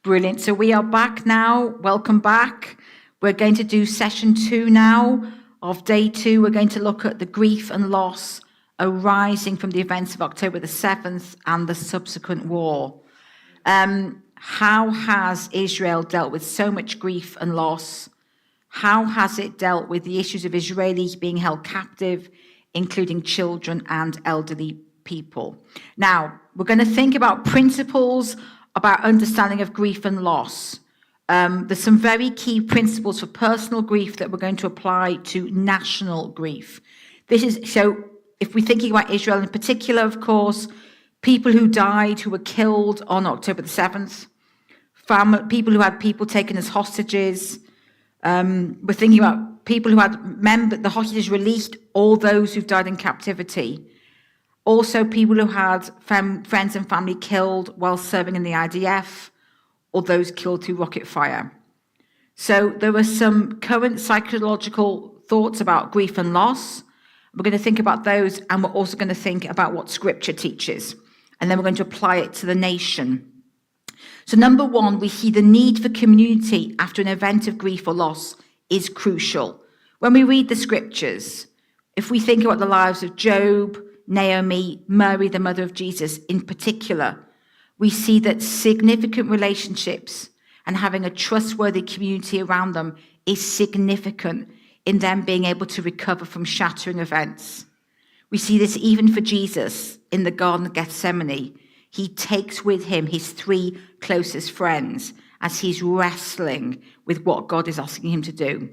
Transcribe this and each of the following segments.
Brilliant. So we are back now. Welcome back. We're going to do session 2 now of day 2. We're going to look at the grief and loss arising from the events of October the 7th and the subsequent war. How has Israel dealt with so much grief and loss? How has it dealt with the issues of Israelis being held captive, including children and elderly people? Now, we're going to think about principles about understanding of grief and loss. There's some very key principles for personal grief that we're going to apply to national grief. So if we're thinking about Israel in particular, of course, people who died, who were killed on October the 7th, people who had people taken as hostages. We're thinking about people who had the hostages released, all those who've died in captivity. Also, people who had friends and family killed while serving in the IDF, or those killed through rocket fire. So there are some current psychological thoughts about grief and loss. We're going to think about those, and we're also going to think about what Scripture teaches. And then we're going to apply it to the nation. So number 1, we see the need for community after an event of grief or loss is crucial. When we read the Scriptures, if we think about the lives of Job, Naomi, Mary, the mother of Jesus in particular, we see that significant relationships and having a trustworthy community around them is significant in them being able to recover from shattering events. We see this even for Jesus in the Garden of Gethsemane. He takes with him his 3 closest friends as he's wrestling with what God is asking him to do.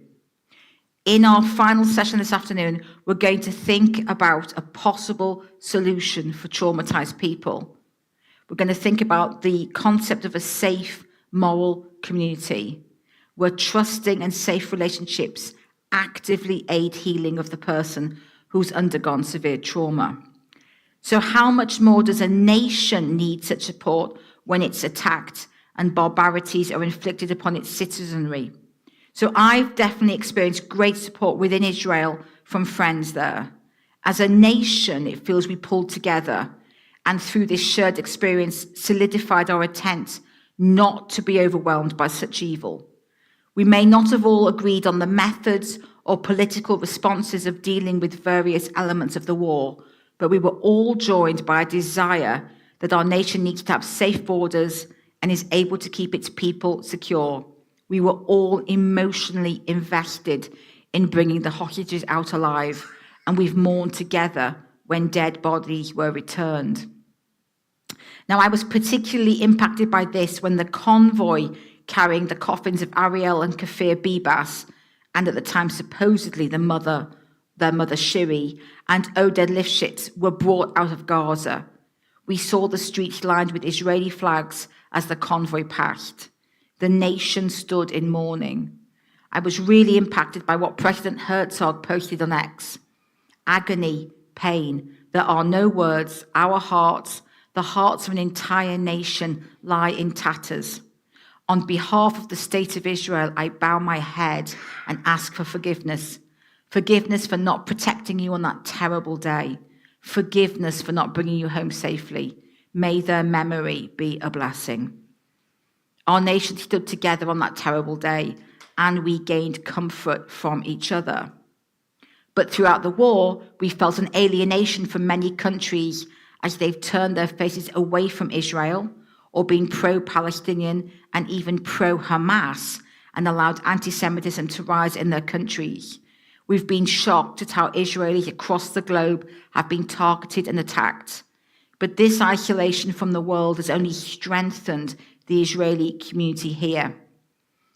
In our final session this afternoon, we're going to think about a possible solution for traumatized people. We're going to think about the concept of a safe, moral community, where trusting and safe relationships actively aid healing of the person who's undergone severe trauma. So how much more does a nation need such support when it's attacked and barbarities are inflicted upon its citizenry? So I've definitely experienced great support within Israel from friends there. As a nation, it feels we pulled together, and through this shared experience solidified our intent not to be overwhelmed by such evil. We may not have all agreed on the methods or political responses of dealing with various elements of the war, but we were all joined by a desire that our nation needs to have safe borders and is able to keep its people secure. We were all emotionally invested in bringing the hostages out alive, and we've mourned together when dead bodies were returned. Now, I was particularly impacted by this when the convoy carrying the coffins of Ariel and Kfir Bibas, and at the time supposedly their mother Shiri, and Oded Lifshitz were brought out of Gaza. We saw the streets lined with Israeli flags as the convoy passed. The nation stood in mourning. I was really impacted by what President Herzog posted on X. Agony, pain, there are no words. Our hearts, the hearts of an entire nation, lie in tatters. On behalf of the state of Israel, I bow my head and ask for forgiveness. Forgiveness for not protecting you on that terrible day. Forgiveness for not bringing you home safely. May their memory be a blessing. Our nation stood together on that terrible day, and we gained comfort from each other. But throughout the war, we felt an alienation from many countries as they've turned their faces away from Israel, or been pro-Palestinian and even pro-Hamas, and allowed anti-Semitism to rise in their countries. We've been shocked at how Israelis across the globe have been targeted and attacked. But this isolation from the world has only strengthened the Israeli community here.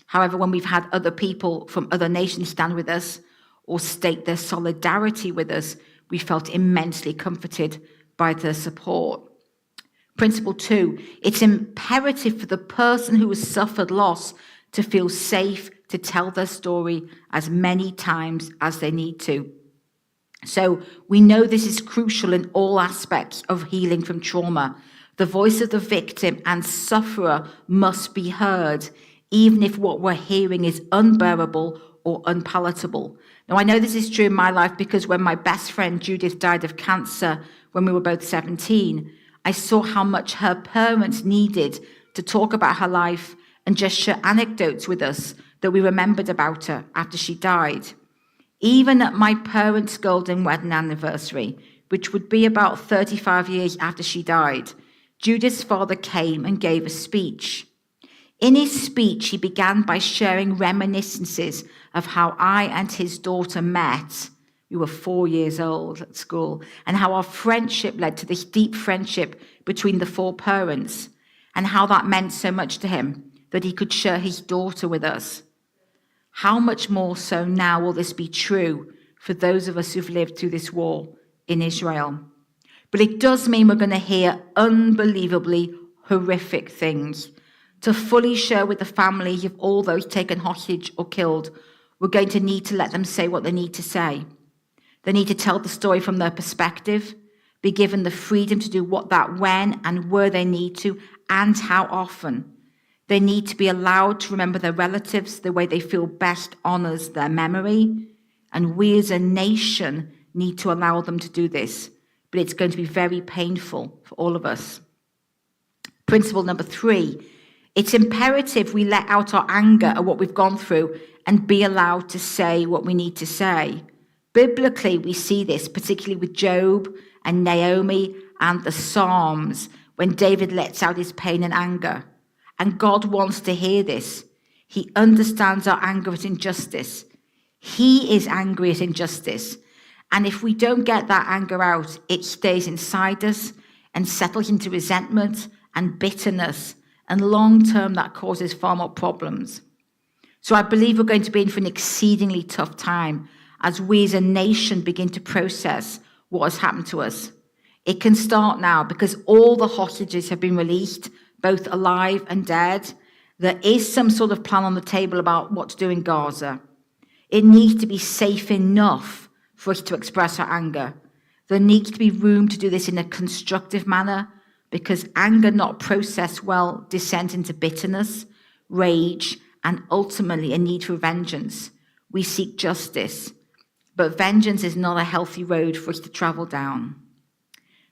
However, when we've had other people from other nations stand with us or state their solidarity with us, we felt immensely comforted by their support. Principle 2, it's imperative for the person who has suffered loss to feel safe to tell their story as many times as they need to. So we know this is crucial in all aspects of healing from trauma. The voice of the victim and sufferer must be heard, even if what we're hearing is unbearable or unpalatable. Now, I know this is true in my life because when my best friend Judith died of cancer when we were both 17, I saw how much her parents needed to talk about her life and just share anecdotes with us that we remembered about her after she died. Even at my parents' golden wedding anniversary, which would be about 35 years after she died, Judith's father came and gave a speech. In his speech, he began by sharing reminiscences of how I and his daughter met. We were 4 years old at school, and how our friendship led to this deep friendship between the four parents, and how that meant so much to him that he could share his daughter with us. How much more so now will this be true for those of us who've lived through this war in Israel? But it does mean we're going to hear unbelievably horrific things. To fully share with the families of all those taken hostage or killed, we're going to need to let them say what they need to say. They need to tell the story from their perspective, be given the freedom to do what, that, when, and where they need to, and how often. They need to be allowed to remember their relatives the way they feel best honors their memory. And we as a nation need to allow them to do this. But it's going to be very painful for all of us. Principle number 3, it's imperative we let out our anger at what we've gone through and be allowed to say what we need to say. Biblically, we see this, particularly with Job and Naomi and the Psalms, when David lets out his pain and anger. And God wants to hear this. He understands our anger at injustice. He is angry at injustice. And if we don't get that anger out, it stays inside us and settles into resentment and bitterness. And long term, that causes far more problems. So I believe we're going to be in for an exceedingly tough time as we as a nation begin to process what has happened to us. It can start now because all the hostages have been released, both alive and dead. There is some sort of plan on the table about what to do in Gaza. It needs to be safe enough for us to express our anger. There needs to be room to do this in a constructive manner, because anger not processed well descends into bitterness, rage, and ultimately a need for vengeance. We seek justice, but vengeance is not a healthy road for us to travel down.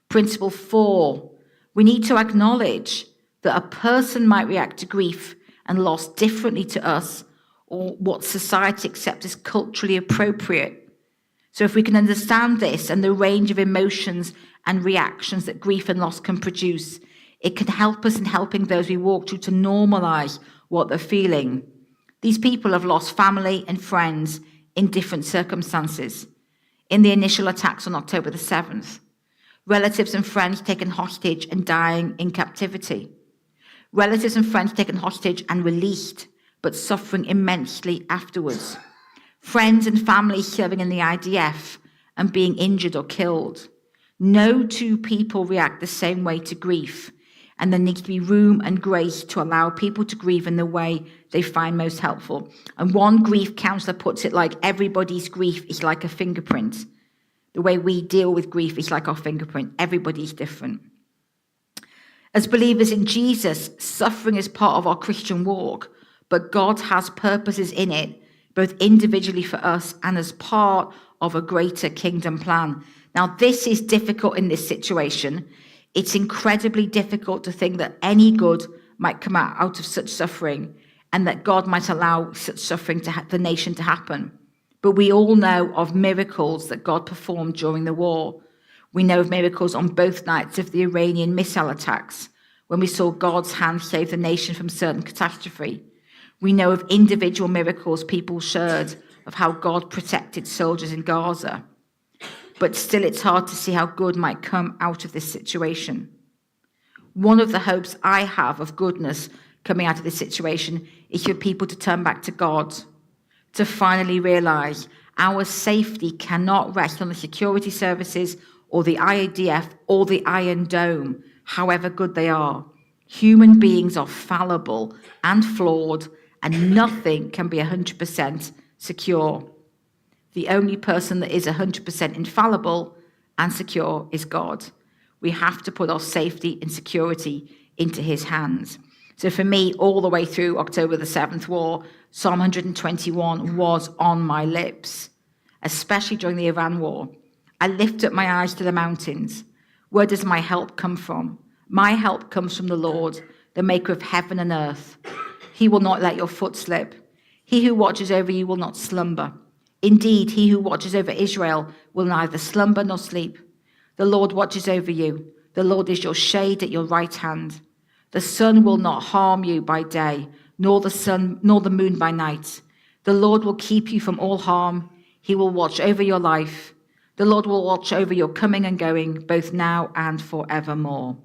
Principle 4, we need to acknowledge that a person might react to grief and loss differently to us, or what society accepts as culturally appropriate. So if we can understand this and the range of emotions and reactions that grief and loss can produce, it can help us in helping those we walk through to normalize what they're feeling. These people have lost family and friends in different circumstances. In the initial attacks on October the 7th, relatives and friends taken hostage and dying in captivity. Relatives and friends taken hostage and released, but suffering immensely afterwards. Friends and family serving in the IDF and being injured or killed. No two people react the same way to grief, and there needs to be room and grace to allow people to grieve in the way they find most helpful. And one grief counselor puts it like everybody's grief is like a fingerprint. The way we deal with grief is like our fingerprint. Everybody's different. As believers in Jesus, suffering is part of our Christian walk, but God has purposes in it, both individually for us and as part of a greater kingdom plan. Now, this is difficult in this situation. It's incredibly difficult to think that any good might come out of such suffering and that God might allow such suffering to the nation to happen. But we all know of miracles that God performed during the war. We know of miracles on both nights of the Iranian missile attacks, when we saw God's hand save the nation from certain catastrophe. We know of individual miracles people shared of how God protected soldiers in Gaza. But still, it's hard to see how good might come out of this situation. One of the hopes I have of goodness coming out of this situation is for people to turn back to God, to finally realize our safety cannot rest on the security services or the IDF or the Iron Dome, however good they are. Human beings are fallible and flawed, and nothing can be 100% secure. The only person that is 100% infallible and secure is God. We have to put our safety and security into his hands. So for me, all the way through October the 7th war, Psalm 121 was on my lips, especially during the Iran war. I lift up my eyes to the mountains. Where does my help come from? My help comes from the Lord, the maker of heaven and earth. He will not let your foot slip. He who watches over you will not slumber. Indeed, he who watches over Israel will neither slumber nor sleep. The Lord watches over you. The Lord is your shade at your right hand. The sun will not harm you by day, nor the moon by night. The Lord will keep you from all harm. He will watch over your life. The Lord will watch over your coming and going, both now and forevermore.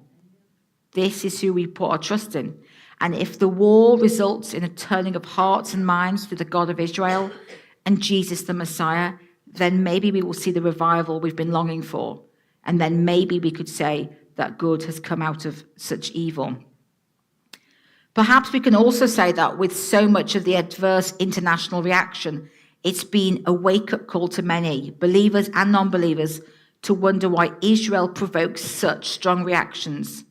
This is who we put our trust in. And if the war results in a turning of hearts and minds to the God of Israel and Jesus the Messiah, then maybe we will see the revival we've been longing for. And then maybe we could say that good has come out of such evil. Perhaps we can also say that with so much of the adverse international reaction, it's been a wake-up call to many, believers and non-believers, to wonder why Israel provokes such strong reactions.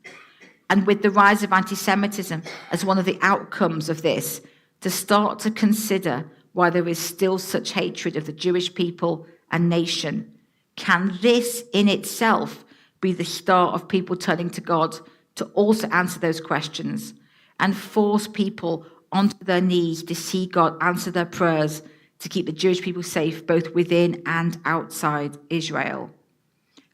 And with the rise of anti-Semitism as one of the outcomes of this, to start to consider why there is still such hatred of the Jewish people and nation. Can this in itself be the start of people turning to God to also answer those questions and force people onto their knees to see God answer their prayers to keep the Jewish people safe both within and outside Israel?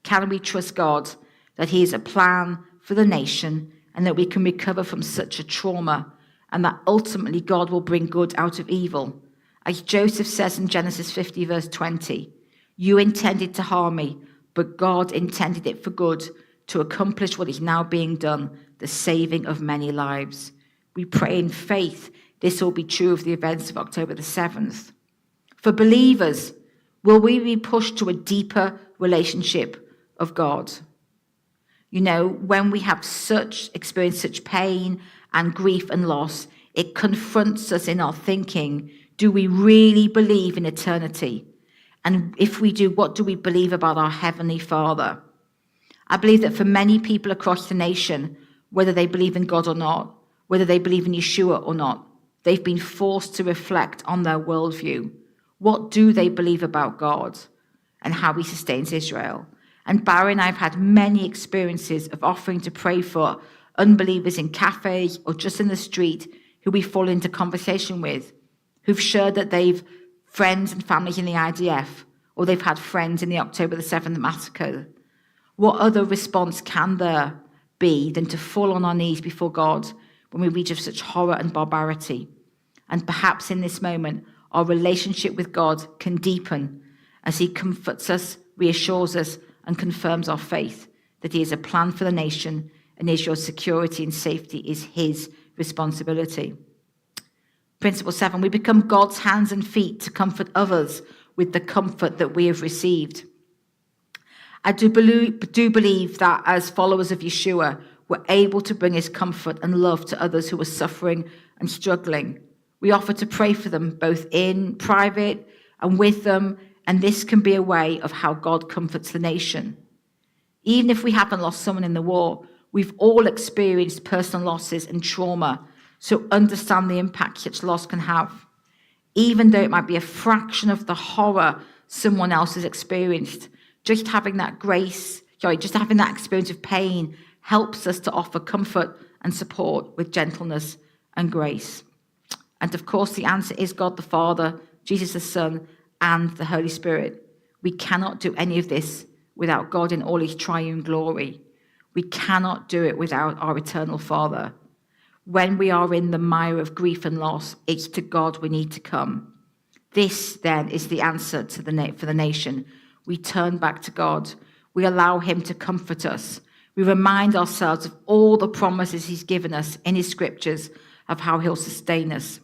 Can we trust God that he has a plan for the nation and that we can recover from such a trauma and that ultimately God will bring good out of evil? As Joseph says in Genesis 50 verse 20, you intended to harm me, but God intended it for good to accomplish what is now being done, the saving of many lives. We pray in faith this will be true of the events of October the 7th. For believers, will we be pushed to a deeper relationship of God? You know, when we have experienced such pain and grief and loss, it confronts us in our thinking. Do we really believe in eternity? And if we do, what do we believe about our Heavenly Father? I believe that for many people across the nation, whether they believe in God or not, whether they believe in Yeshua or not, they've been forced to reflect on their worldview. What do they believe about God and how he sustains Israel? And Barry and I have had many experiences of offering to pray for unbelievers in cafes or just in the street who we fall into conversation with, who've shared that they've friends and families in the IDF, or they've had friends in the October the 7th massacre. What other response can there be than to fall on our knees before God when we read of such horror and barbarity? And perhaps in this moment, our relationship with God can deepen as he comforts us, reassures us, and confirms our faith that he has a plan for the nation and Israel's security and safety is his responsibility. Principle 7, we become God's hands and feet to comfort others with the comfort that we have received. I do believe that as followers of Yeshua, we're able to bring his comfort and love to others who are suffering and struggling. We offer to pray for them both in private and with them, and this can be a way of how God comforts the nation. Even if we haven't lost someone in the war, we've all experienced personal losses and trauma, so understand the impact such loss can have. Even though it might be a fraction of the horror someone else has experienced, just having that experience of pain helps us to offer comfort and support with gentleness and grace. And of course, the answer is God the Father, Jesus the Son, and the Holy Spirit. We cannot do any of this without God in all his triune glory. We cannot do it without our eternal Father. When we are in the mire of grief and loss, it's to God we need to come. This, then, is the answer to for the nation. We turn back to God. We allow him to comfort us. We remind ourselves of all the promises he's given us in his scriptures of how he'll sustain us.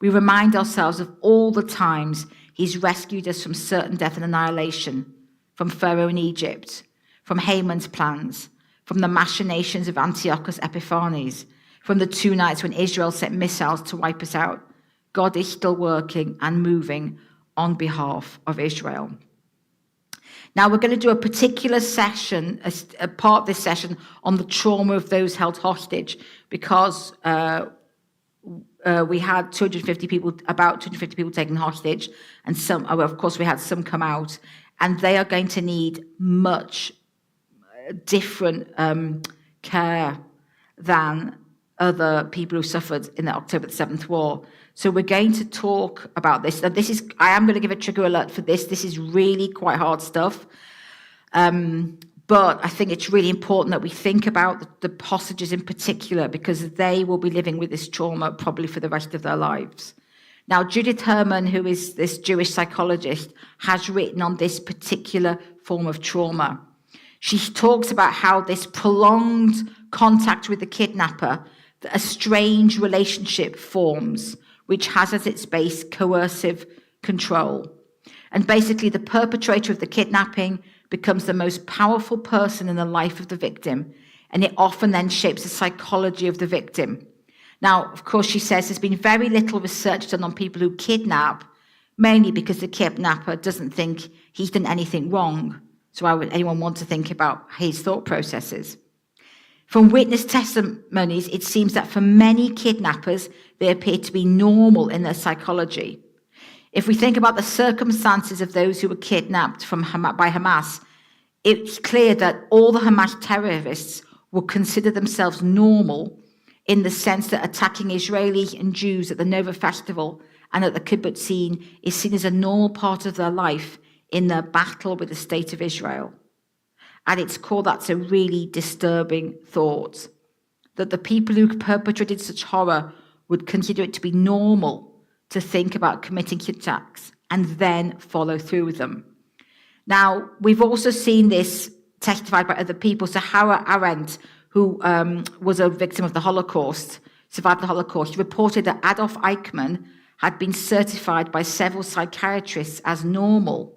We remind ourselves of all the times he's rescued us from certain death and annihilation, from Pharaoh in Egypt, from Haman's plans, from the machinations of Antiochus Epiphanes, from the 2 nights when Israel sent missiles to wipe us out. God is still working and moving on behalf of Israel. Now we're going to do a particular session, a part of this session, on the trauma of those held hostage, because we had 250 people, about 250 people taken hostage, and some, of course, we had some come out, and they are going to need much different care than other people who suffered in the October the 7th war. So we're going to talk about this. Now, I am going to give a trigger alert for this. This is really quite hard stuff. But I think it's really important that we think about the hostages in particular, because they will be living with this trauma probably for the rest of their lives. Now, Judith Herman, who is this Jewish psychologist, has written on this particular form of trauma. She talks about how this prolonged contact with the kidnapper, a strange relationship forms, which has as its base coercive control. And basically, the perpetrator of the kidnapping becomes the most powerful person in the life of the victim, and it often then shapes the psychology of the victim. Now, of course, she says there's been very little research done on people who kidnap, mainly because the kidnapper doesn't think he's done anything wrong. So why would anyone want to think about his thought processes? From witness testimonies, it seems that for many kidnappers, they appear to be normal in their psychology. If we think about the circumstances of those who were kidnapped by Hamas, it's clear that all the Hamas terrorists will consider themselves normal in the sense that attacking Israelis and Jews at the Nova Festival and at the Kibbutzim is seen as a normal part of their life in their battle with the state of Israel. At its core, that's a really disturbing thought, that the people who perpetrated such horror would consider it to be normal to think about committing attacks and then follow through with them. Now, we've also seen this testified by other people. So Hannah Arendt, who was a victim of the Holocaust, survived the Holocaust, reported that Adolf Eichmann had been certified by several psychiatrists as normal.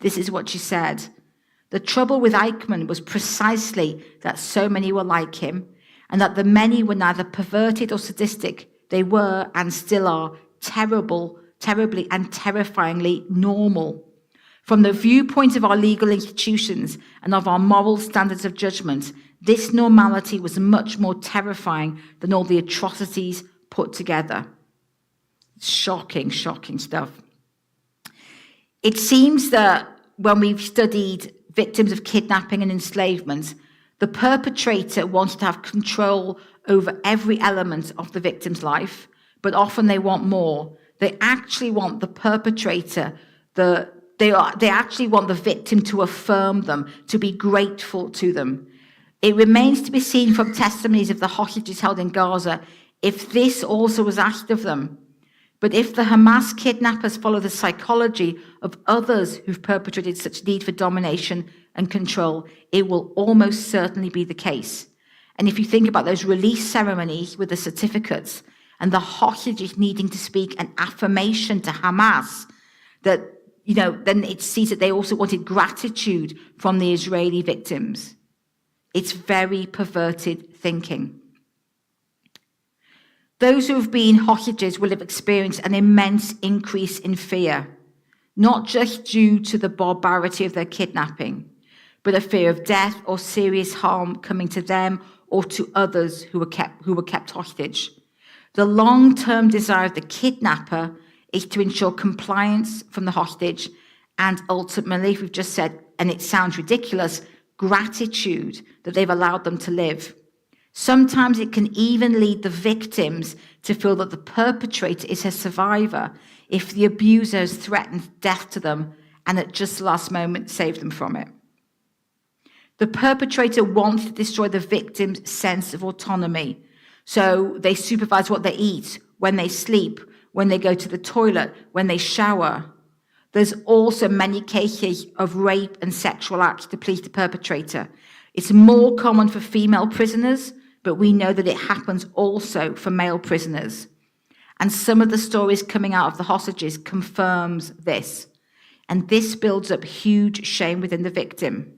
This is what she said. The trouble with Eichmann was precisely that so many were like him, and that the many were neither perverted or sadistic. They were, and still are, terribly and terrifyingly normal. From the viewpoint of our legal institutions and of our moral standards of judgment, this normality was much more terrifying than all the atrocities put together. Shocking, shocking stuff. It seems that when we've studied victims of kidnapping and enslavement, the perpetrator wanted to have control over every element of the victim's life, but often they want more. They actually want the perpetrator, they actually want the victim to affirm them, to be grateful to them. It remains to be seen from testimonies of the hostages held in Gaza if this also was asked of them. But if the Hamas kidnappers follow the psychology of others who've perpetrated such need for domination and control, it will almost certainly be the case. And if you think about those release ceremonies with the certificates and the hostages needing to speak an affirmation to Hamas, that, then it sees that they also wanted gratitude from the Israeli victims. It's very perverted thinking. Those who have been hostages will have experienced an immense increase in fear, not just due to the barbarity of their kidnapping, but a fear of death or serious harm coming to them or to others who were kept hostage. The long-term desire of the kidnapper is to ensure compliance from the hostage and ultimately, we've just said, and it sounds ridiculous, gratitude that they've allowed them to live. Sometimes it can even lead the victims to feel that the perpetrator is a survivor if the abuser has threatened death to them and at just the last moment saved them from it. The perpetrator wants to destroy the victim's sense of autonomy. So they supervise what they eat, when they sleep, when they go to the toilet, when they shower. There's also many cases of rape and sexual acts to please the perpetrator. It's more common for female prisoners, but we know that it happens also for male prisoners. And some of the stories coming out of the hostages confirms this. And this builds up huge shame within the victim.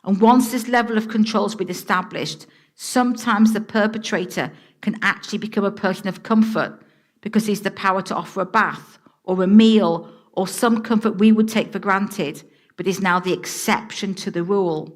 And once this level of control has been established, sometimes the perpetrator can actually become a person of comfort because he's the power to offer a bath or a meal or some comfort we would take for granted, but is now the exception to the rule.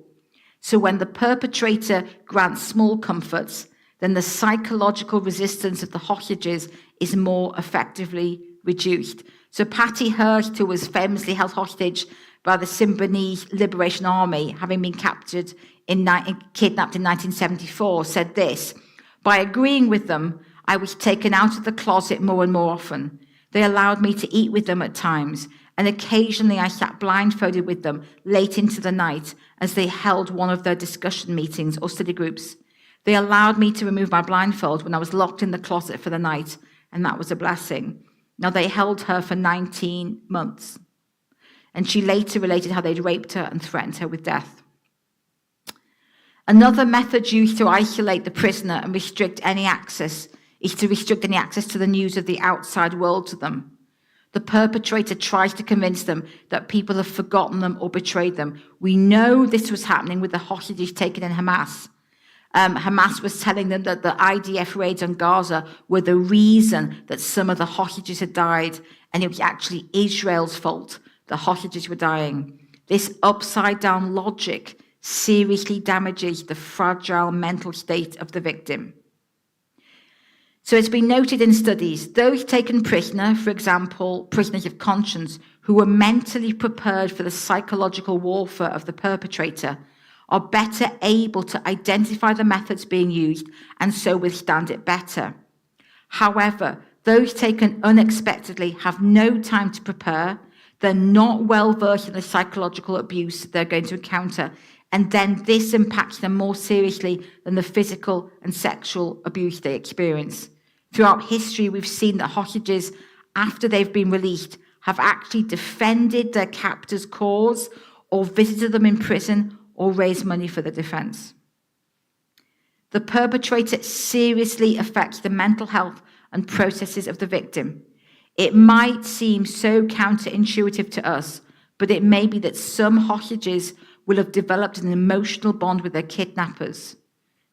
So when the perpetrator grants small comforts, then the psychological resistance of the hostages is more effectively reduced. So Patty Hearst, who was famously held hostage by the Symbionese Liberation Army, having been kidnapped in 1974, said this: By agreeing with them, I was taken out of the closet more and more often. They allowed me to eat with them at times, and occasionally I sat blindfolded with them late into the night as they held one of their discussion meetings or study groups. They allowed me to remove my blindfold when I was locked in the closet for the night, and that was a blessing. Now, they held her for 19 months, and she later related how they'd raped her and threatened her with death. Another method used to isolate the prisoner and restrict any access to the news of the outside world to them. The perpetrator tries to convince them that people have forgotten them or betrayed them. We know this was happening with the hostages taken in Hamas. Hamas was telling them that the IDF raids on Gaza were the reason that some of the hostages had died, and it was actually Israel's fault the hostages were dying. This upside-down logic seriously damages the fragile mental state of the victim. So it's been noted in studies, those taken prisoner, for example, prisoners of conscience, who were mentally prepared for the psychological warfare of the perpetrator, are better able to identify the methods being used and so withstand it better. However, those taken unexpectedly have no time to prepare, they're not well versed in the psychological abuse they're going to encounter, and then this impacts them more seriously than the physical and sexual abuse they experience. Throughout history, we've seen that hostages, after they've been released, have actually defended their captors' cause or visited them in prison or raised money for the defense. The perpetrator seriously affects the mental health and processes of the victim. It might seem so counterintuitive to us, but it may be that some hostages will have developed an emotional bond with their kidnappers.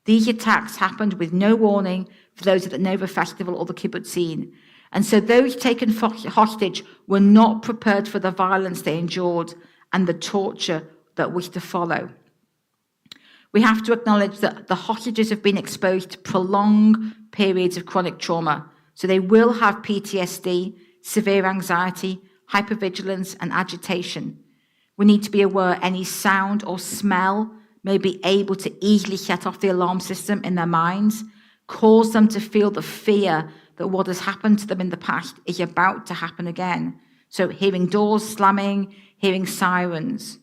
These attacks happened with no warning for those at the Nova Festival or the Kibbutzim, and so those taken hostage were not prepared for the violence they endured and the torture that was to follow. We have to acknowledge that the hostages have been exposed to prolonged periods of chronic trauma, so they will have PTSD, severe anxiety, hypervigilance, and agitation. We need to be aware any sound or smell may be able to easily set off the alarm system in their minds, cause them to feel the fear that what has happened to them in the past is about to happen again. So hearing doors slamming, hearing sirens.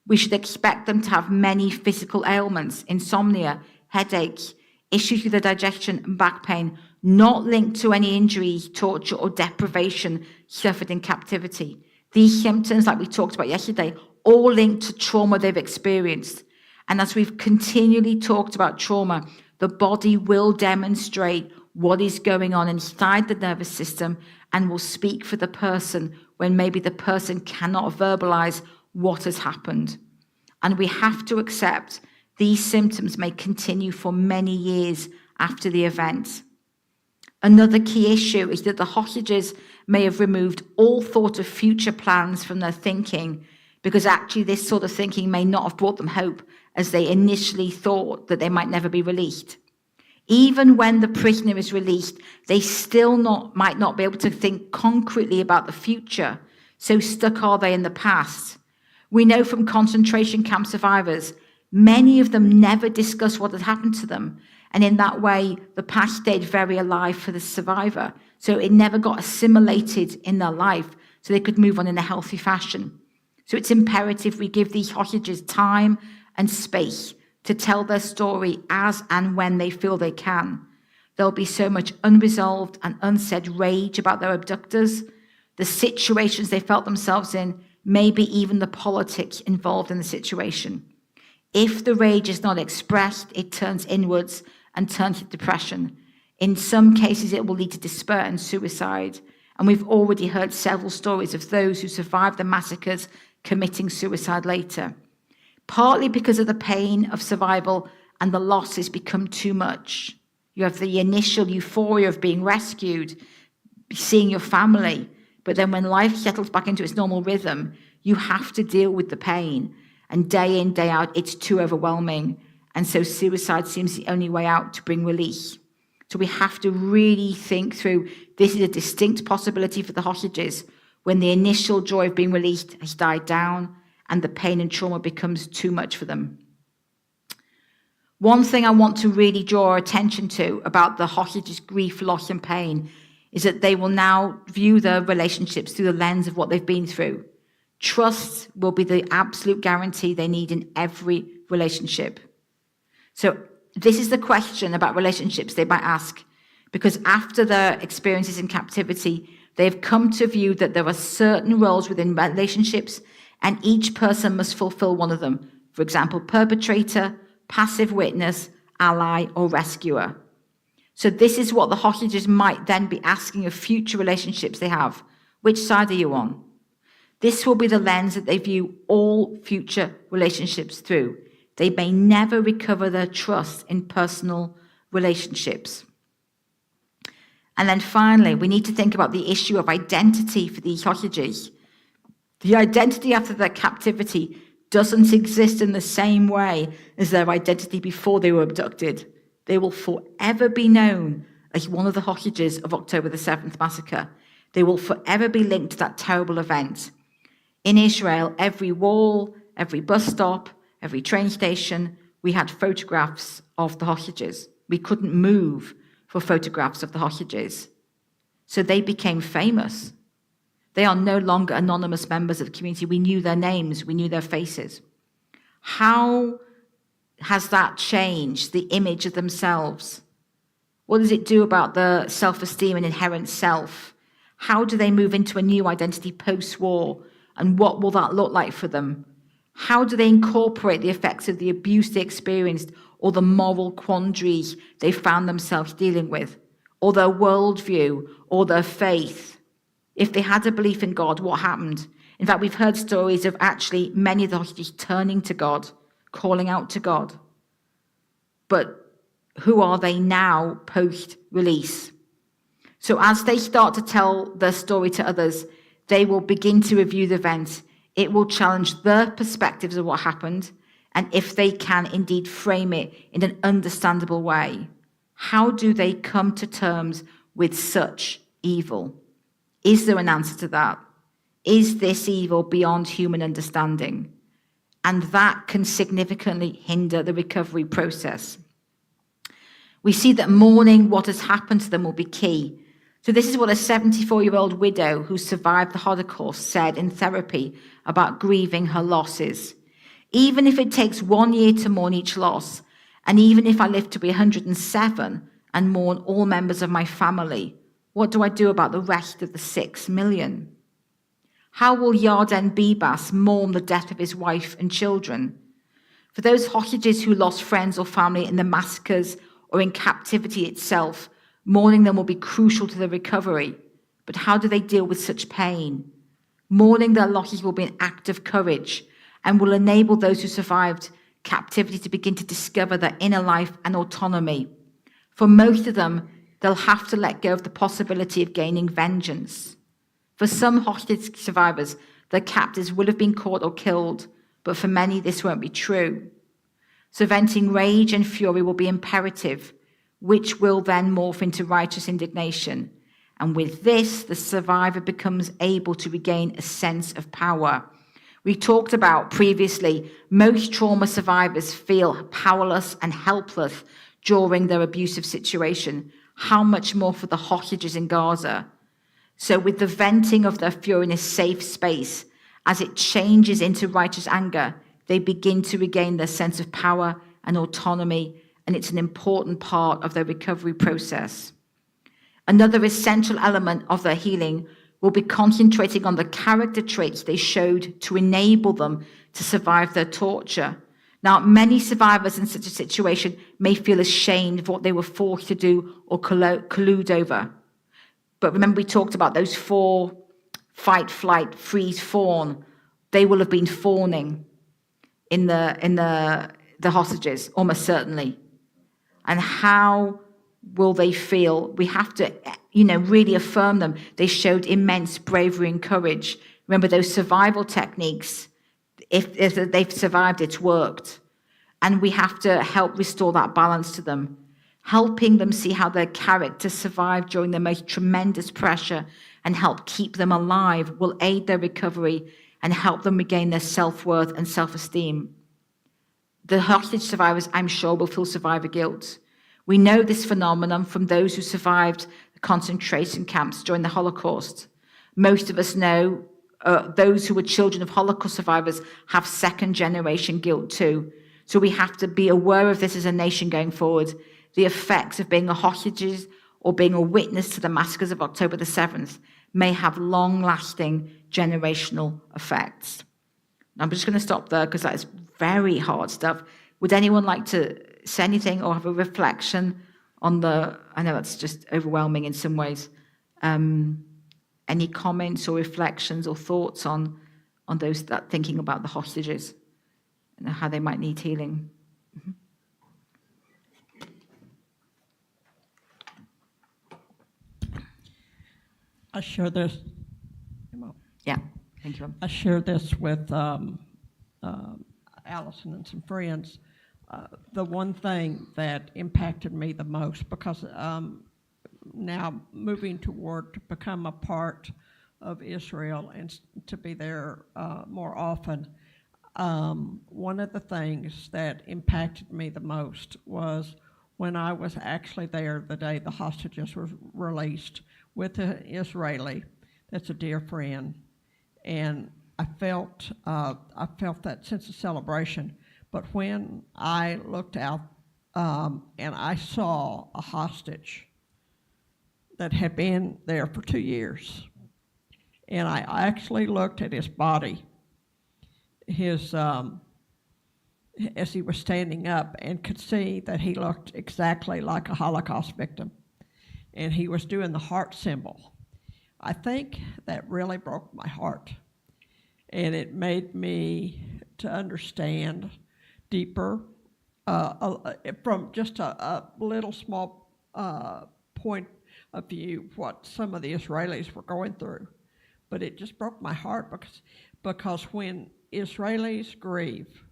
We should expect them to have many physical ailments, insomnia, headaches, issues with their digestion and back pain, not linked to any injuries, torture, or deprivation suffered in captivity. These symptoms, like we talked about yesterday, all linked to trauma they've experienced. And as we've continually talked about trauma, the body will demonstrate what is going on inside the nervous system and will speak for the person when maybe the person cannot verbalize what has happened. And we have to accept these symptoms may continue for many years after the event. Another key issue is that the hostages may have removed all thought of future plans from their thinking, because actually this sort of thinking may not have brought them hope, as they initially thought that they might never be released. Even when the prisoner is released, they still might not be able to think concretely about the future, so stuck are they in the past. We know from concentration camp survivors, many of them never discuss what had happened to them, and in that way, the past stayed very alive for the survivor, so it never got assimilated in their life, so they could move on in a healthy fashion. So it's imperative we give these hostages time and space to tell their story as and when they feel they can. There'll be so much unresolved and unsaid rage about their abductors, the situations they felt themselves in, maybe even the politics involved in the situation. If the rage is not expressed, it turns inwards and turns to depression. In some cases, it will lead to despair and suicide. And we've already heard several stories of those who survived the massacres committing suicide later. Partly because of the pain of survival and the losses become too much. You have the initial euphoria of being rescued, seeing your family, but then when life settles back into its normal rhythm, you have to deal with the pain. And day in, day out, it's too overwhelming. And so suicide seems the only way out to bring release. So we have to really think through, this is a distinct possibility for the hostages when the initial joy of being released has died down and the pain and trauma becomes too much for them. One thing I want to really draw our attention to about the hostages' grief, loss, and pain is that they will now view their relationships through the lens of what they've been through. Trust will be the absolute guarantee they need in every relationship. So this is the question about relationships they might ask, because after their experiences in captivity, they've come to view that there are certain roles within relationships, and each person must fulfill one of them. For example, perpetrator, passive witness, ally, or rescuer. So this is what the hostages might then be asking of future relationships they have. Which side are you on? This will be the lens that they view all future relationships through. They may never recover their trust in personal relationships. And then finally, we need to think about the issue of identity for these hostages. The identity after their captivity doesn't exist in the same way as their identity before they were abducted. They will forever be known as one of the hostages of October the 7th massacre. They will forever be linked to that terrible event. In Israel, every wall, every bus stop, every train station, we had photographs of the hostages. We couldn't move for photographs of the hostages. So they became famous. They are no longer anonymous members of the community. We knew their names, we knew their faces. How has that changed the image of themselves? What does it do about the self-esteem and inherent self? How do they move into a new identity post-war? And what will that look like for them? How do they incorporate the effects of the abuse they experienced, or the moral quandaries they found themselves dealing with, or their worldview, or their faith? If they had a belief in God, what happened? In fact, we've heard stories of actually many of the hostages turning to God, calling out to God. But who are they now post-release? So as they start to tell their story to others, they will begin to review the event. It will challenge their perspectives of what happened, and if they can indeed frame it in an understandable way. How do they come to terms with such evil? Is there an answer to that? Is this evil beyond human understanding? And that can significantly hinder the recovery process. We see that mourning what has happened to them will be key. So this is what a 74-year-old widow who survived the Holocaust said in therapy about grieving her losses. Even if it takes 1 year to mourn each loss, and even if I live to be 107 and mourn all members of my family, what do I do about the rest of the 6 million? How will Yarden Bibas mourn the death of his wife and children? For those hostages who lost friends or family in the massacres or in captivity itself, mourning them will be crucial to their recovery. But how do they deal with such pain? Mourning their losses will be an act of courage and will enable those who survived captivity to begin to discover their inner life and autonomy. For most of them, they'll have to let go of the possibility of gaining vengeance. For some hostage survivors, their captors will have been caught or killed, but for many this won't be true. So venting rage and fury will be imperative, which will then morph into righteous indignation. And with this, the survivor becomes able to regain a sense of power. We talked about previously, most trauma survivors feel powerless and helpless during their abusive situation. How much more for the hostages in Gaza? So with the venting of their fury in a safe space, as it changes into righteous anger, they begin to regain their sense of power and autonomy, and it's an important part of their recovery process. Another essential element of their healing will be concentrating on the character traits they showed to enable them to survive their torture. Now, many survivors in such a situation may feel ashamed of what they were forced to do or collude over. But remember, we talked about those 4: fight, flight, freeze, fawn. They will have been fawning in the hostages, almost certainly. And how will they feel? We have to, really affirm them. They showed immense bravery and courage. Remember those survival techniques. If they've survived, it's worked. And we have to help restore that balance to them, helping them see how their character survived during the most tremendous pressure and help keep them alive will aid their recovery and help them regain their self-worth and self-esteem. The hostage survivors, I'm sure, will feel survivor guilt. We know this phenomenon from those who survived the concentration camps during the Holocaust. Most of us know those who were children of Holocaust survivors have second-generation guilt too. So we have to be aware of this as a nation going forward, the effects of being a hostages or being a witness to the massacres of October the 7th may have long-lasting generational effects. I'm just going to stop there because that is very hard stuff. Would anyone like to say anything or have a reflection on I know that's just overwhelming in some ways. Any comments or reflections or thoughts on those that thinking about the hostages and how they might need healing? Mm-hmm. I share this. Yeah, thank you. I shared this with Allison and some friends. The one thing that impacted me the most, because now moving toward to become a part of Israel and to be there more often, one of the things that impacted me the most was when I was actually there the day the hostages were released with an Israeli that's a dear friend, and I felt that sense of celebration. But when I looked out and I saw a hostage that had been there for 2 years, and I actually looked at his body, as he was standing up, and could see that he looked exactly like a Holocaust victim, and he was doing the heart symbol. I think that really broke my heart, and it made me to understand deeper from just a little small point of view what some of the Israelis were going through. But it just broke my heart because when Israelis grieve,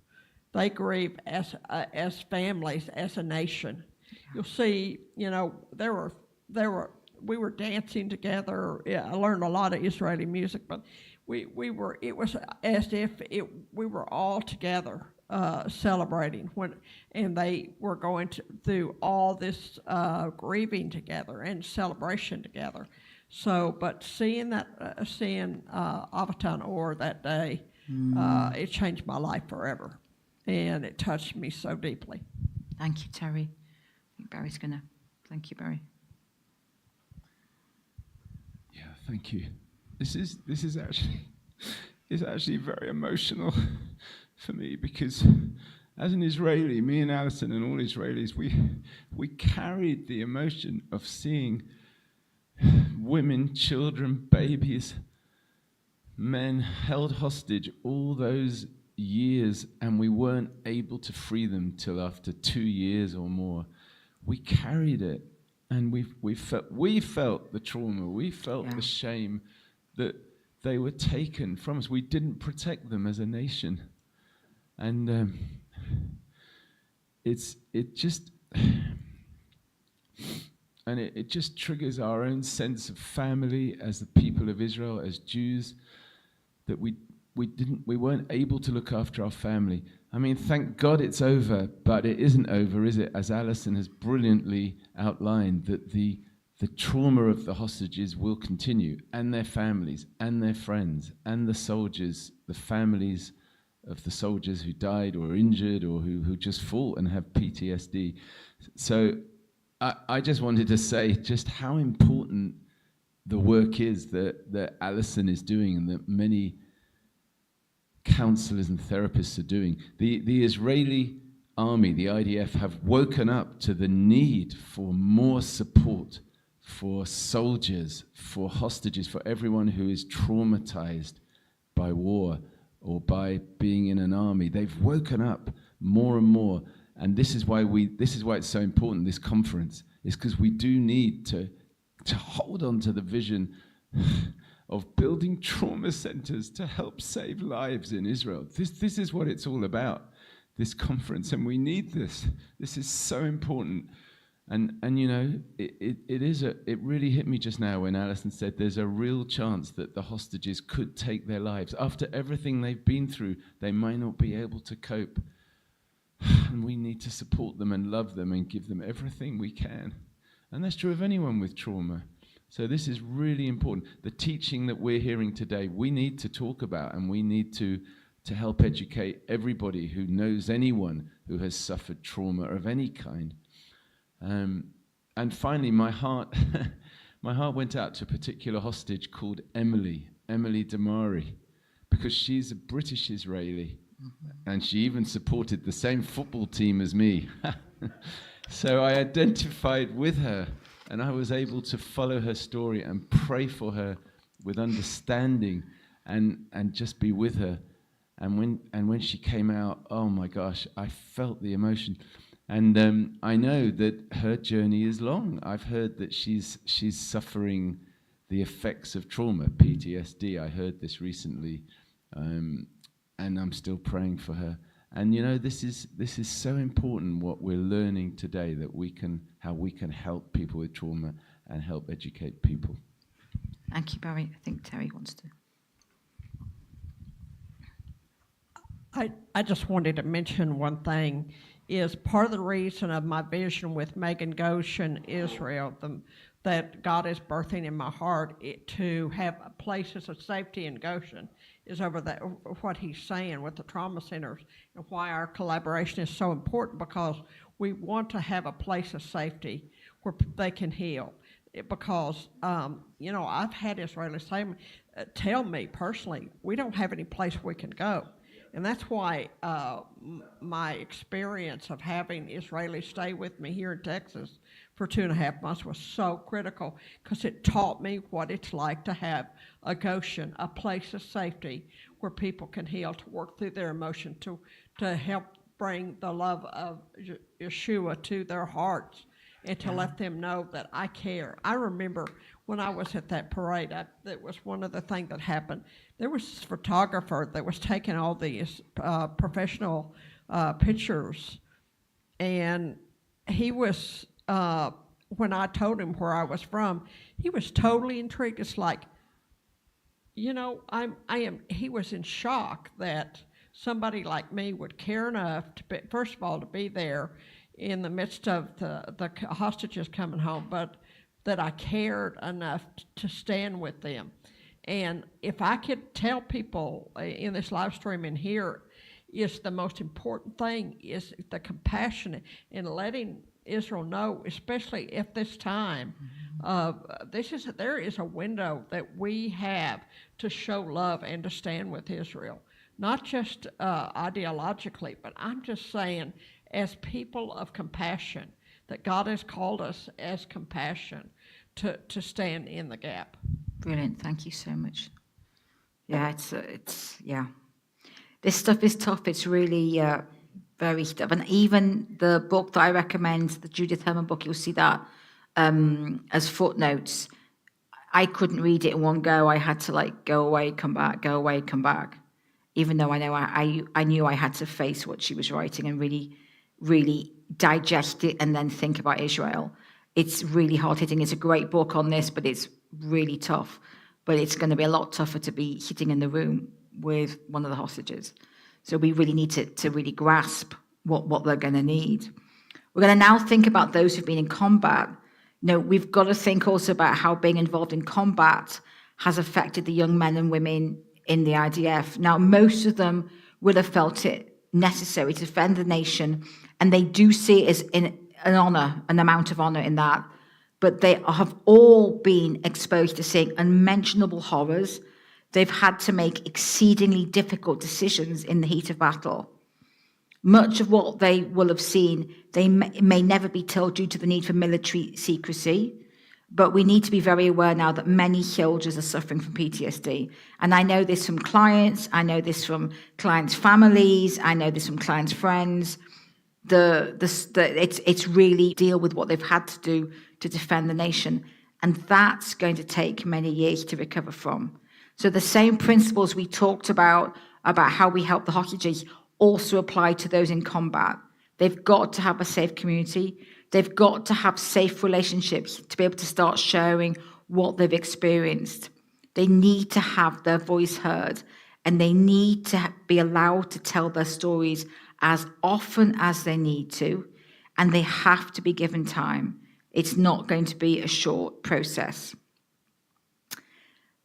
they grieve as families, as a nation. You'll see, we were dancing together. Yeah, I learned a lot of Israeli music, but it was as if we were all together celebrating and they were going through all this grieving together and celebration together. So, but seeing Avatan Or that day, it changed my life forever, and it touched me so deeply. Thank you, Terry. I think Barry's gonna. Thank you, Barry. Yeah, thank you. This is actually very emotional for me, because as an Israeli, me and Alison and all Israelis, we carried the emotion of seeing women, children, babies, men held hostage all those years, and we weren't able to free them till after 2 years or more. We carried it, and we felt the trauma, we felt the shame that they were taken from us. We didn't protect them as a nation, and it just triggers our own sense of family as the people of Israel, as Jews, that we weren't able to look after our family. I mean, thank God it's over, but it isn't over, is it? As Alison has brilliantly outlined, that the trauma of the hostages will continue, and their families, and their friends, and the soldiers, the families of the soldiers who died or injured or who just fought and have PTSD. So I just wanted to say just how important the work is that Alison is doing, and that many counselors and therapists are doing. The Israeli army, the IDF, have woken up to the need for more support for soldiers, for hostages, for everyone who is traumatized by war or by being in an army. They've woken up more and more, and this is why it's so important, this conference, is because we do need to hold on to the vision of building trauma centers to help save lives in Israel. This is what it's all about, this conference, and we need this. This is so important. And you know, it really hit me just now when Alison said there's a real chance that the hostages could take their lives. After everything they've been through, they might not be able to cope. And we need to support them and love them and give them everything we can. And that's true of anyone with trauma. So this is really important. The teaching that we're hearing today, we need to talk about, and we need to help educate everybody who knows anyone who has suffered trauma of any kind. And finally, my heart went out to a particular hostage called Emily Damari, because she's a British Israeli, and she even supported the same football team as me. So I identified with her, and I was able to follow her story and pray for her with understanding and just be with her. And when she came out, oh my gosh, I felt the emotion. And I know that her journey is long. I've heard that she's suffering the effects of trauma, PTSD. I heard this recently, and I'm still praying for her. And you know, this is so important, what we're learning today, that how we can help people with trauma and help educate people. Thank you, Barry. I think Terry wants to. I just wanted to mention one thing, is part of the reason of my vision with Megan Goshen, Israel, that God is birthing in my heart to have places of safety in Goshen, is over that what he's saying with the trauma centers, and why our collaboration is so important, because we want to have a place of safety where they can heal. Because I've had Israelis tell me personally, we don't have any place we can go. And that's why my experience of having Israelis stay with me here in Texas for 2.5 months was so critical, because it taught me what it's like to have a Goshen, a place of safety where people can heal, to work through their emotion, to help bring the love of Yeshua to their hearts, and to let them know that I care. I remember when I was at that parade, that was one of the things that happened. There was this photographer that was taking all these professional pictures, and he was, when I told him where I was from, he was totally intrigued. It's like, he was in shock that somebody like me would care enough to be, first of all, to be there in the midst of the hostages coming home, but that I cared enough to stand with them. And if I could tell people in this live stream in here, is the most important thing is the compassion and letting Israel know, especially at this time, there is a window that we have to show love and to stand with Israel, not just ideologically, but I'm just saying, as people of compassion, that God has called us as compassion to stand in the gap. Brilliant. Thank you so much. Yeah, yeah. This stuff is tough. It's really very tough. And even the book that I recommend, the Judith Herman book, you'll see that as footnotes. I couldn't read it in one go. I had to go away, come back, go away, come back. Even though I knew I had to face what she was writing and really, really digest it and then think about Israel. It's really hard-hitting. It's a great book on this, but it's really tough. But it's going to be a lot tougher to be sitting in the room with one of the hostages. So we really need to really grasp what they're going to need. We're going to now think about those who've been in combat. We've got to think also about how being involved in combat has affected the young men and women in the IDF. Now, most of them will have felt it necessary to defend the nation, and they do see it as an honor, an amount of honor in that. But they have all been exposed to seeing unmentionable horrors. They've had to make exceedingly difficult decisions in the heat of battle. Much of what they will have seen, they may never be told due to the need for military secrecy. But we need to be very aware now that many soldiers are suffering from PTSD. And I know this from clients. I know this from clients' families. I know this from clients' friends. It's really deal with what they've had to do to defend the nation. And that's going to take many years to recover from. So the same principles we talked about how we help the hostages also apply to those in combat. They've got to have a safe community. They've got to have safe relationships to be able to start sharing what they've experienced. They need to have their voice heard, and they need to be allowed to tell their stories as often as they need to, and they have to be given time. It's not going to be a short process.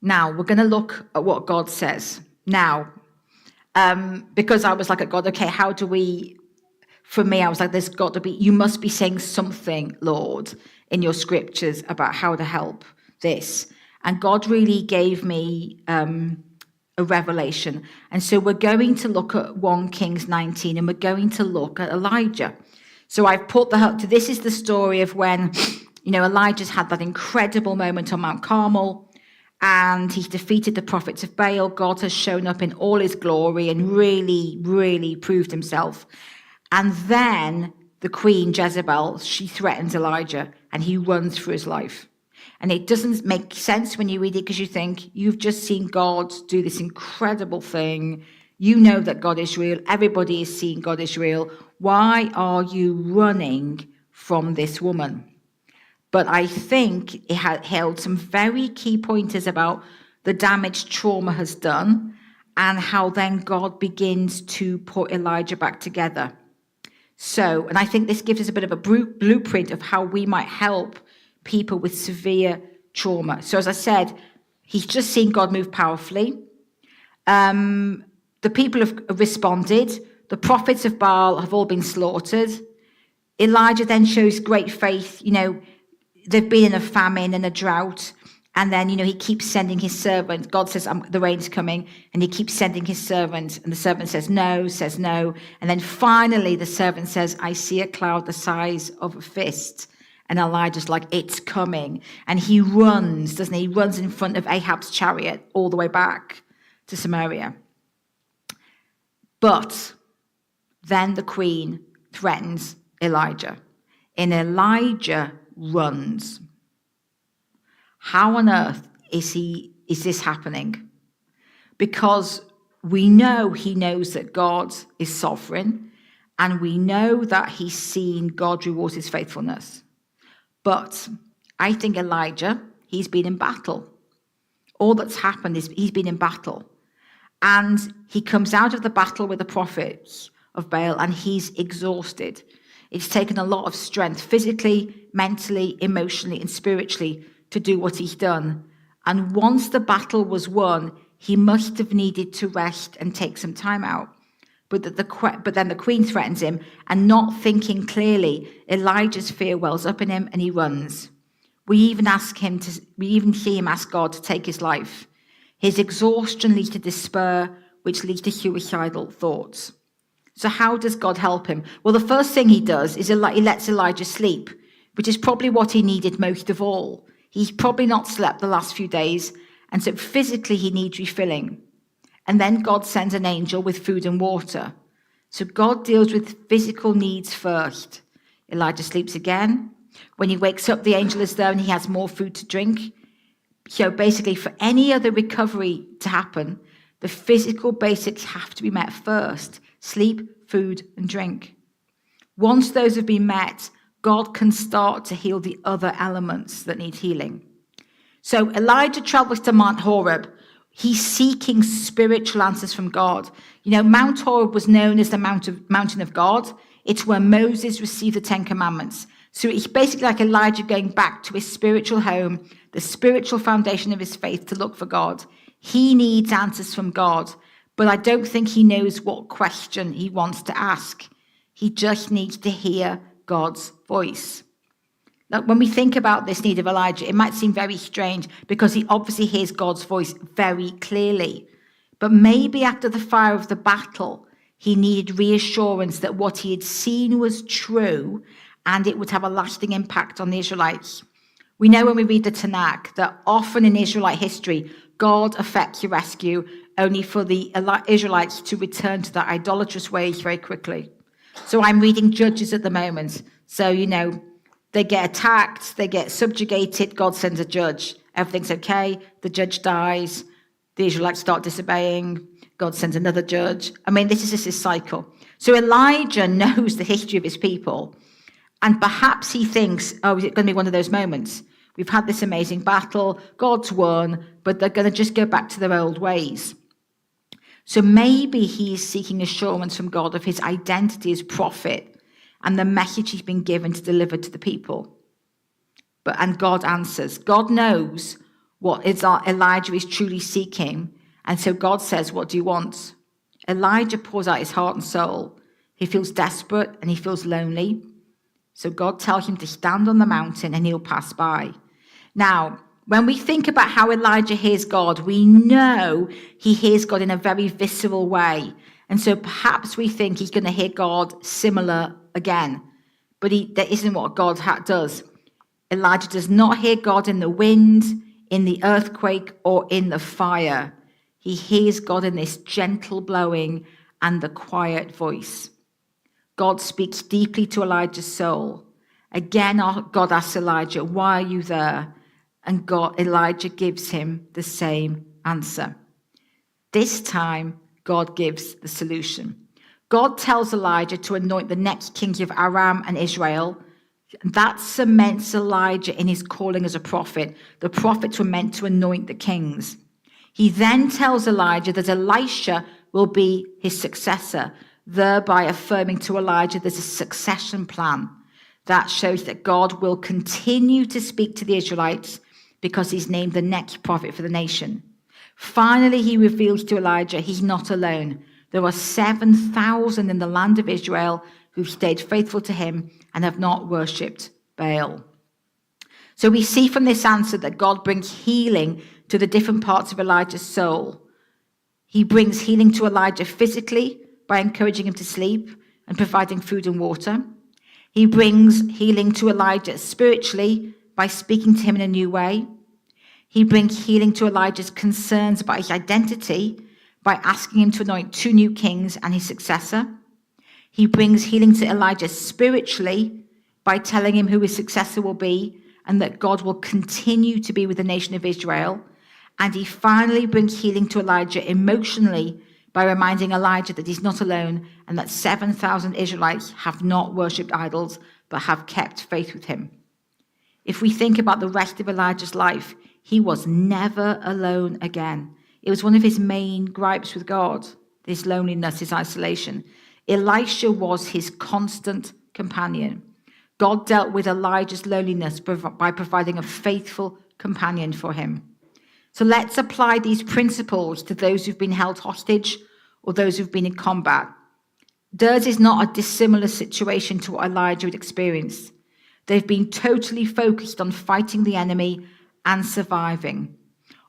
Now, we're going to look at what God says. Now, because I was like, God, okay, how do we, for me, I was like, there's got to be, you must be saying something, Lord, in your scriptures about how to help this. And God really gave me a revelation. And so we're going to look at 1 Kings 19, and we're going to look at Elijah. So I've put this is the story of when, Elijah's had that incredible moment on Mount Carmel, and he's defeated the prophets of Baal. God has shown up in all his glory and really, really proved himself. And then the queen, Jezebel, she threatens Elijah, and he runs for his life. And it doesn't make sense when you read it, because you think, you've just seen God do this incredible thing. You know that God is real. Everybody is seeing God is real. Why are you running from this woman? But I think it held some very key pointers about the damage trauma has done, and how then God begins to put Elijah back together. So, and I think this gives us a bit of a blueprint of how we might help people with severe trauma. So as I said, he's just seen God move powerfully. The people have responded. The prophets of Baal have all been slaughtered. Elijah then shows great faith. They've been in a famine and a drought. And then, he keeps sending his servant. God says, the rain's coming. And he keeps sending his servant. And the servant says no. And then finally the servant says, I see a cloud the size of a fist. And Elijah's like, it's coming. And he runs, doesn't he? He runs in front of Ahab's chariot all the way back to Samaria. But then the queen threatens Elijah. And Elijah runs. How on earth is this happening? Because we know he knows that God is sovereign, and we know that he's seen God rewards his faithfulness. But I think Elijah, he's been in battle. All that's happened is he's been in battle. And he comes out of the battle with the prophets of Baal, and he's exhausted. It's taken a lot of strength, physically, mentally, emotionally, and spiritually, to do what he's done. And once the battle was won, he must have needed to rest and take some time out. But then the queen threatens him, and not thinking clearly, Elijah's fear wells up in him, and he runs. We even see him ask God to take his life. His exhaustion leads to despair, which leads to suicidal thoughts. So how does God help him? Well, the first thing he does is he lets Elijah sleep, which is probably what he needed most of all. He's probably not slept the last few days, and so physically he needs refilling. And then God sends an angel with food and water. So God deals with physical needs first. Elijah sleeps again. When he wakes up, the angel is there and he has more food to drink. So basically, for any other recovery to happen, the physical basics have to be met first: sleep, food, and drink. Once those have been met, God can start to heal the other elements that need healing. So Elijah travels to Mount Horeb. He's seeking spiritual answers from God. Mount Horeb was known as the mountain of God. It's where Moses received the 10 Commandments. So it's basically like Elijah going back to his spiritual home, the spiritual foundation of his faith, to look for God. He needs answers from God, but I don't think he knows what question he wants to ask. He just needs to hear God's voice. Now, when we think about this need of Elijah, it might seem very strange because he obviously hears God's voice very clearly. But maybe after the fire of the battle, he needed reassurance that what he had seen was true and it would have a lasting impact on the Israelites. We know when we read the Tanakh that often in Israelite history, God effects a rescue only for the Israelites to return to their idolatrous ways very quickly. So I'm reading Judges at the moment. So, they get attacked, they get subjugated, God sends a judge. Everything's okay, the judge dies, the Israelites start disobeying, God sends another judge. This is just his cycle. So Elijah knows the history of his people, and perhaps he thinks, is it going to be one of those moments? We've had this amazing battle, God's won, but they're going to just go back to their old ways. So maybe he is seeking assurance from God of his identity as prophet and the message he's been given to deliver to the people. And God answers. God knows what Elijah is truly seeking. And so God says, what do you want? Elijah pours out his heart and soul. He feels desperate and he feels lonely. So God tells him to stand on the mountain and he'll pass by. Now, when we think about how Elijah hears God, we know he hears God in a very visceral way. And so perhaps we think he's going to hear God similar again. But that isn't what God does. Elijah does not hear God in the wind, in the earthquake, or in the fire. He hears God in this gentle blowing and the quiet voice. God speaks deeply to Elijah's soul. Again, God asks Elijah, why are you there? And Elijah gives him the same answer. This time, God gives the solution. God tells Elijah to anoint the next kings of Aram and Israel. That cements Elijah in his calling as a prophet. The prophets were meant to anoint the kings. He then tells Elijah that Elisha will be his successor, thereby affirming to Elijah there's a succession plan that shows that God will continue to speak to the Israelites because he's named the next prophet for the nation. Finally, he reveals to Elijah he's not alone. There are 7,000 in the land of Israel who've stayed faithful to him and have not worshipped Baal. So we see from this answer that God brings healing to the different parts of Elijah's soul. He brings healing to Elijah physically by encouraging him to sleep and providing food and water. He brings healing to Elijah spiritually by speaking to him in a new way. He brings healing to Elijah's concerns about his identity by asking him to anoint 2 new kings and his successor. He brings healing to Elijah spiritually by telling him who his successor will be and that God will continue to be with the nation of Israel. And he finally brings healing to Elijah emotionally by reminding Elijah that he's not alone and that 7,000 Israelites have not worshipped idols but have kept faith with him. If we think about the rest of Elijah's life, he was never alone again. It was one of his main gripes with God, this loneliness, his isolation. Elisha was his constant companion. God dealt with Elijah's loneliness by providing a faithful companion for him. So let's apply these principles to those who've been held hostage or those who've been in combat. Theirs is not a dissimilar situation to what Elijah had experienced. They've been totally focused on fighting the enemy and surviving.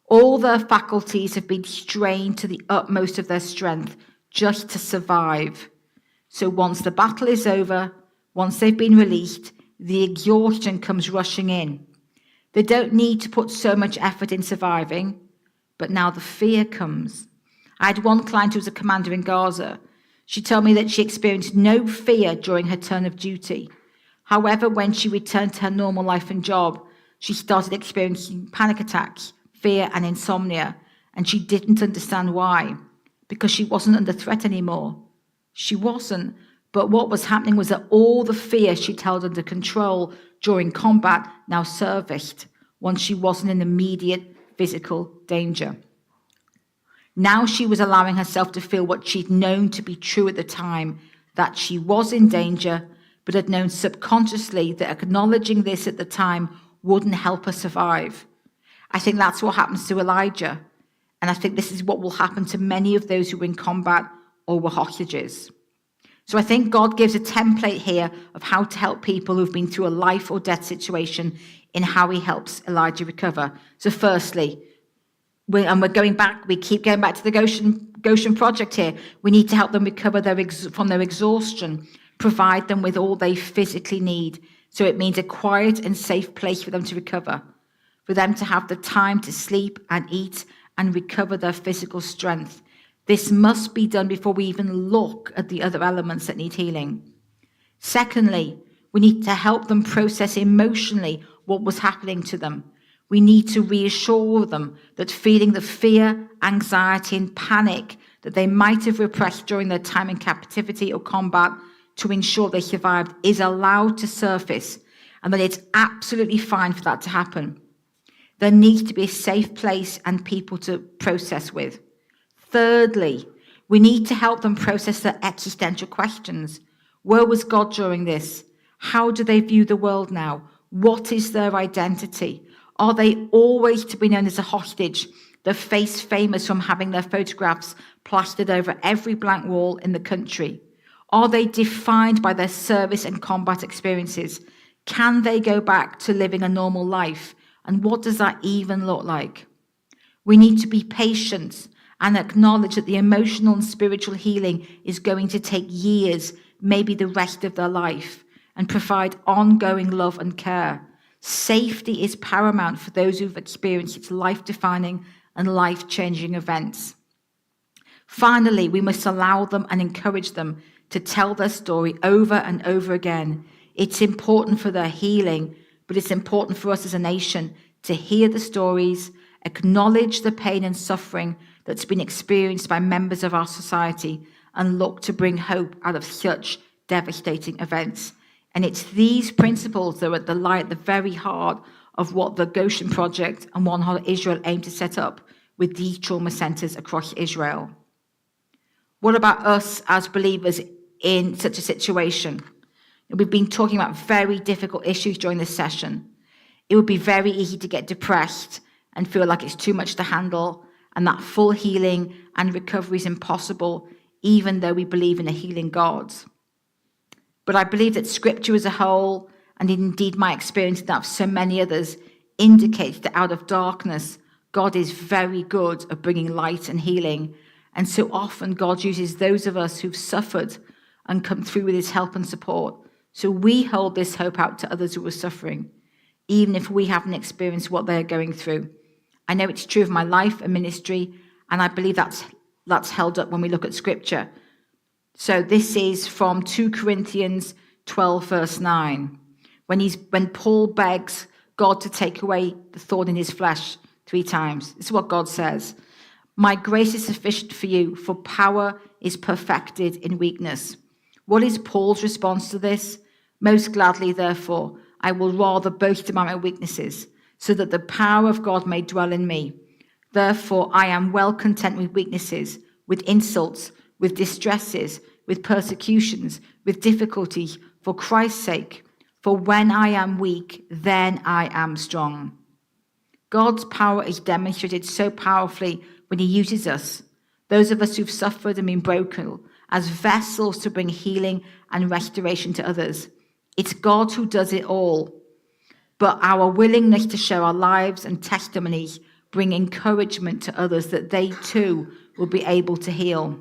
All their faculties have been strained to the utmost of their strength just to survive. So once the battle is over, once they've been released, the exhaustion comes rushing in. They don't need to put so much effort in surviving, but now the fear comes. I had one client who was a commander in Gaza. She told me that she experienced no fear during her turn of duty. However, when she returned to her normal life and job, she started experiencing panic attacks, fear and insomnia, and she didn't understand why, because she wasn't under threat anymore. She wasn't, but what was happening was that all the fear she'd held under control during combat now surfaced once she wasn't in immediate physical danger. Now she was allowing herself to feel what she'd known to be true at the time, that she was in danger, but had known subconsciously that acknowledging this at the time wouldn't help her survive. I think that's what happens to Elijah, and I think this is what will happen to many of those who were in combat or were hostages. So I think God gives a template here of how to help people who've been through a life or death situation in how he helps Elijah recover. So firstly, we keep going back to the Goshen project here. We need to help them recover from their exhaustion, provide them with all they physically need. So it means a quiet and safe place for them to recover, for them to have the time to sleep and eat and recover their physical strength. This must be done before we even look at the other elements that need healing. Secondly, we need to help them process emotionally what was happening to them. We need to reassure them that feeling the fear, anxiety, and panic that they might have repressed during their time in captivity or combat to ensure they survived is allowed to surface, and that it's absolutely fine for that to happen. There needs to be a safe place and people to process with. Thirdly, We need to help them process their existential questions. Where was God during this? How do they view the world now? What is their identity? Are they always to be known as a hostage, their face famous from having their photographs plastered over every blank wall in the country? Are they defined by their service and combat experiences? Can they go back to living a normal life? And what does that even look like? We need to be patient and acknowledge that the emotional and spiritual healing is going to take years, maybe the rest of their life, and provide ongoing love and care. Safety is paramount for those who've experienced its life-defining and life-changing events. Finally, we must allow them and encourage them to tell their story over and over again. It's important for their healing, but it's important for us as a nation to hear the stories, acknowledge the pain and suffering that's been experienced by members of our society, and look to bring hope out of such devastating events. And it's these principles that are at the very heart of what the Goshen Project and One Heart Israel aim to set up with these trauma centers across Israel. What about us as believers in such a situation? We've been talking about very difficult issues during this session. It would be very easy to get depressed and feel like it's too much to handle, and that full healing and recovery is impossible, even though we believe in a healing God. But I believe that Scripture as a whole, and indeed my experience and that of so many others, indicates that out of darkness, God is very good at bringing light and healing. And so often God uses those of us who've suffered and come through with his help and support. So we hold this hope out to others who are suffering, even if we haven't experienced what they're going through. I know it's true of my life and ministry, and I believe that's held up when we look at Scripture. So this is from 2 Corinthians 12, verse 9, when Paul begs God to take away the thorn in his flesh 3 times. This is what God says. My grace is sufficient for you, for power is perfected in weakness. What is Paul's response to this? Most gladly, therefore, I will rather boast about my weaknesses, so that the power of God may dwell in me. Therefore, I am well content with weaknesses, with insults, with distresses, with persecutions, with difficulties, for Christ's sake. For when I am weak, then I am strong. God's power is demonstrated so powerfully when he uses us, those of us who've suffered and been broken, as vessels to bring healing and restoration to others. It's God who does it all. But our willingness to share our lives and testimonies bring encouragement to others that they too will be able to heal.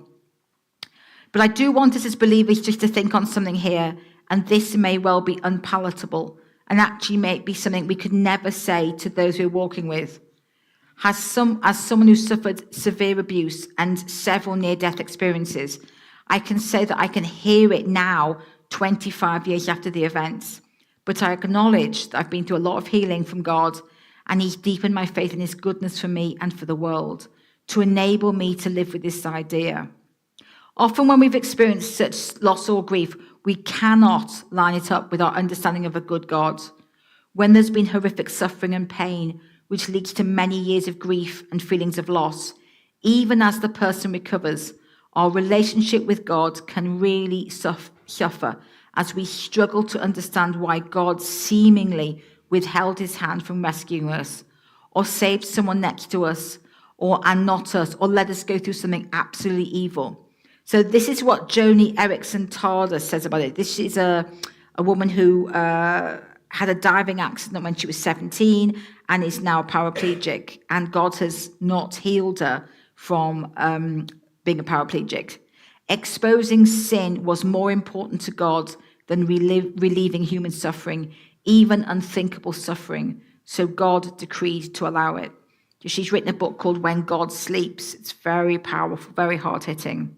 But I do want us as believers just to think on something here, and this may well be unpalatable, and actually may be something we could never say to those we're walking with. As someone who suffered severe abuse and several near-death experiences, I can say that I can hear it now, 25 years after the events. But I acknowledge that I've been through a lot of healing from God, and he's deepened my faith in his goodness for me and for the world, to enable me to live with this idea. Often when we've experienced such loss or grief, we cannot line it up with our understanding of a good God. When there's been horrific suffering and pain, which leads to many years of grief and feelings of loss, even as the person recovers, our relationship with God can really suffer as we struggle to understand why God seemingly withheld his hand from rescuing us, or saved someone next to us, and not us, or let us go through something absolutely evil. So this is what Joni Eareckson Tada says about it. This is a woman who had a diving accident when she was 17 and is now paraplegic, and God has not healed her from being a paraplegic. Exposing sin was more important to God than relieving human suffering, even unthinkable suffering. So God decreed to allow it. She's written a book called When God Sleeps. It's very powerful, very hard-hitting.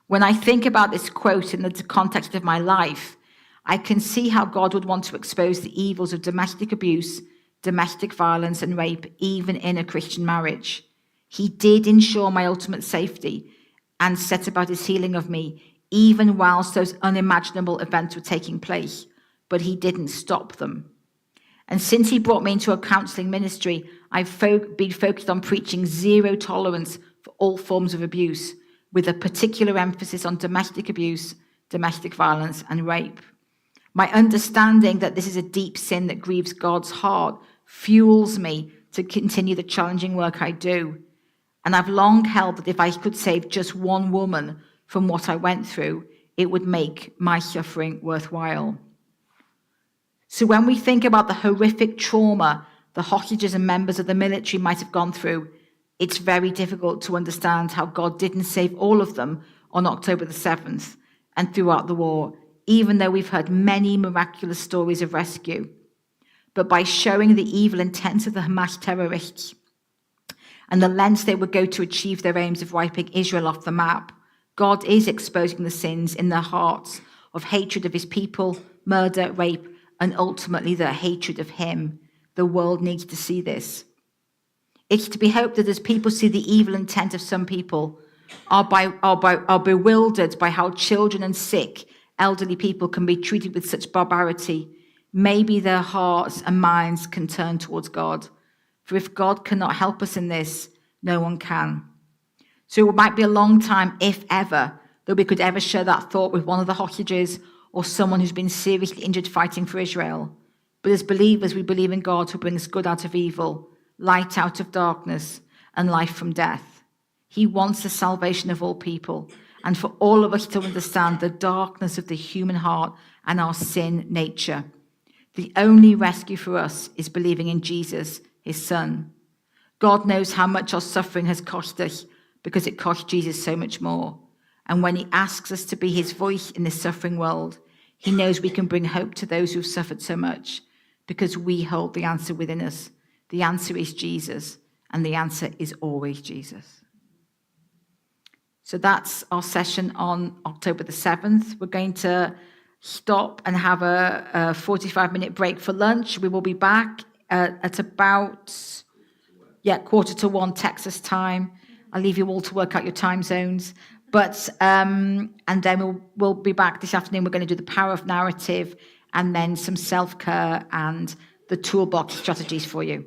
When I think about this quote in the context of my life, I can see how God would want to expose the evils of domestic abuse, domestic violence, and rape, even in a Christian marriage. He did ensure my ultimate safety and set about his healing of me, even whilst those unimaginable events were taking place, but he didn't stop them. And since he brought me into a counseling ministry, I've been focused on preaching zero tolerance for all forms of abuse, with a particular emphasis on domestic abuse, domestic violence, and rape. My understanding that this is a deep sin that grieves God's heart fuels me to continue the challenging work I do. And I've long held that if I could save just one woman from what I went through, it would make my suffering worthwhile. So when we think about the horrific trauma the hostages and members of the military might have gone through, it's very difficult to understand how God didn't save all of them on October the 7th and throughout the war, even though we've heard many miraculous stories of rescue. But by showing the evil intent of the Hamas terrorists and the lengths they would go to achieve their aims of wiping Israel off the map, God is exposing the sins in their hearts of hatred of his people, murder, rape, and ultimately their hatred of him. The world needs to see this. It's to be hoped that as people see the evil intent of some people, are bewildered by how children and sick, elderly people can be treated with such barbarity, maybe their hearts and minds can turn towards God. For if God cannot help us in this, no one can. So it might be a long time, if ever, that we could ever share that thought with one of the hostages or someone who's been seriously injured fighting for Israel. But as believers, we believe in God who brings good out of evil, light out of darkness, and life from death. He wants the salvation of all people, and for all of us to understand the darkness of the human heart and our sin nature. The only rescue for us is believing in Jesus, his Son. God knows how much our suffering has cost us because it cost Jesus so much more. And when he asks us to be his voice in this suffering world, he knows we can bring hope to those who've suffered so much because we hold the answer within us. The answer is Jesus, and the answer is always Jesus. So that's our session on October the 7th. We're going to stop and have a 45-minute break for lunch. We will be back at about 1:45 Texas time. I'll leave you all to work out your time zones. But and then we'll be back this afternoon. We're going to do the power of narrative and then some self-care and the toolbox strategies for you.